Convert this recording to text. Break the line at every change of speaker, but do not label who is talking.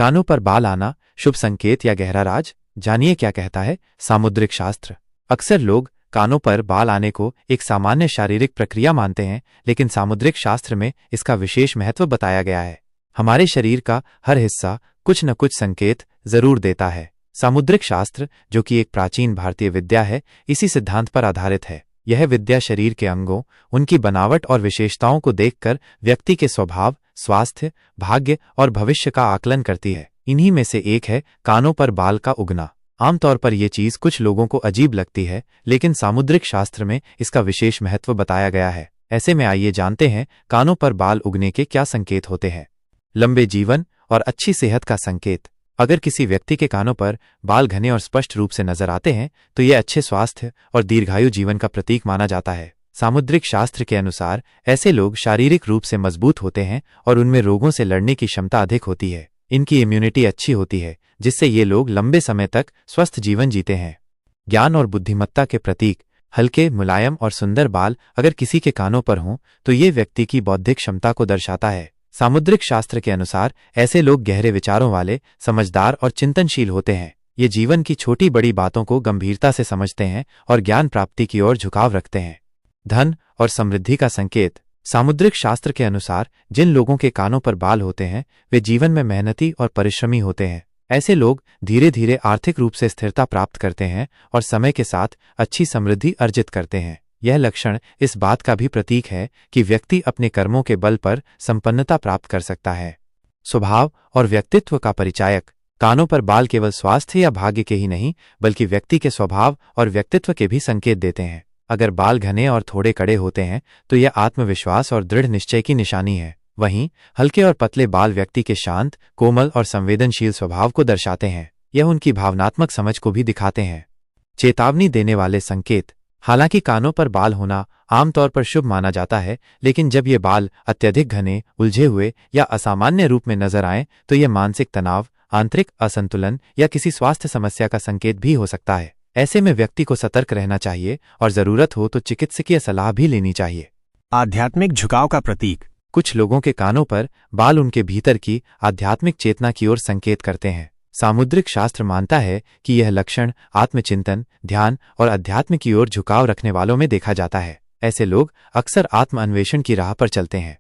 कानों पर बाल आना शुभ संकेत या गहरा राज? जानिए क्या कहता है सामुद्रिक शास्त्र। अक्सर लोग कानों पर बाल आने को एक सामान्य शारीरिक प्रक्रिया मानते हैं, लेकिन सामुद्रिक शास्त्र में इसका विशेष महत्व बताया गया है। हमारे शरीर का हर हिस्सा कुछ न कुछ संकेत जरूर देता है। सामुद्रिक शास्त्र, जो कि एक प्राचीन भारतीय विद्या है, इसी सिद्धांत पर आधारित है। यह विद्या शरीर के अंगों, उनकी बनावट और विशेषताओं को देखकर व्यक्ति के स्वभाव, स्वास्थ्य, भाग्य और भविष्य का आकलन करती है। इन्हीं में से एक है कानों पर बाल का उगना। आमतौर पर यह चीज कुछ लोगों को अजीब लगती है, लेकिन सामुद्रिक शास्त्र में इसका विशेष महत्व बताया गया है। ऐसे में आइए जानते हैं कानों पर बाल उगने के क्या संकेत होते हैं। लंबे जीवन और अच्छी सेहत का संकेत। अगर किसी व्यक्ति के कानों पर बाल घने और स्पष्ट रूप से नजर आते हैं तो यह अच्छे स्वास्थ्य और दीर्घायु जीवन का प्रतीक माना जाता है। सामुद्रिक शास्त्र के अनुसार ऐसे लोग शारीरिक रूप से मजबूत होते हैं और उनमें रोगों से लड़ने की क्षमता अधिक होती है। इनकी इम्यूनिटी अच्छी होती है, जिससे ये लोग लंबे समय तक स्वस्थ जीवन जीते हैं। ज्ञान और बुद्धिमत्ता के प्रतीक। हल्के, मुलायम और सुंदर बाल अगर किसी के कानों पर हों तो ये व्यक्ति की बौद्धिक क्षमता को दर्शाता है। सामुद्रिक शास्त्र के अनुसार ऐसे लोग गहरे विचारों वाले, समझदार और चिंतनशील होते हैं। ये जीवन की छोटी बड़ी बातों को गंभीरता से समझते हैं और ज्ञान प्राप्ति की ओर झुकाव रखते हैं। धन और समृद्धि का संकेत। सामुद्रिक शास्त्र के अनुसार जिन लोगों के कानों पर बाल होते हैं वे जीवन में मेहनती और परिश्रमी होते हैं। ऐसे लोग धीरे धीरे आर्थिक रूप से स्थिरता प्राप्त करते हैं और समय के साथ अच्छी समृद्धि अर्जित करते हैं। यह लक्षण इस बात का भी प्रतीक है कि व्यक्ति अपने कर्मों के बल पर संपन्नता प्राप्त कर सकता है। स्वभाव और व्यक्तित्व का परिचायक। कानों पर बाल केवल स्वास्थ्य या भाग्य के ही नहीं, बल्कि व्यक्ति के स्वभाव और व्यक्तित्व के भी संकेत देते हैं। अगर बाल घने और थोड़े कड़े होते हैं तो यह आत्मविश्वास और दृढ़ निश्चय की निशानी है। वहीं हल्के और पतले बाल व्यक्ति के शांत, कोमल और संवेदनशील स्वभाव को दर्शाते हैं। यह उनकी भावनात्मक समझ को भी दिखाते हैं। चेतावनी देने वाले संकेत। हालांकि कानों पर बाल होना आमतौर पर शुभ माना जाता है, लेकिन जब ये बाल अत्यधिक घने, उलझे हुए या असामान्य रूप में नजर आएं तो यह मानसिक तनाव, आंतरिक असंतुलन या किसी स्वास्थ्य समस्या का संकेत भी हो सकता है। ऐसे में व्यक्ति को सतर्क रहना चाहिए और जरूरत हो तो चिकित्सकीय सलाह भी लेनी चाहिए।
आध्यात्मिक झुकाव का प्रतीक।
कुछ लोगों के कानों पर बाल उनके भीतर की आध्यात्मिक चेतना की ओर संकेत करते हैं। सामुद्रिक शास्त्र मानता है कि यह लक्षण आत्मचिंतन, ध्यान और अध्यात्म की ओर झुकाव रखने वालों में देखा जाता है। ऐसे लोग अक्सर आत्म अन्वेषण की राह पर चलते हैं।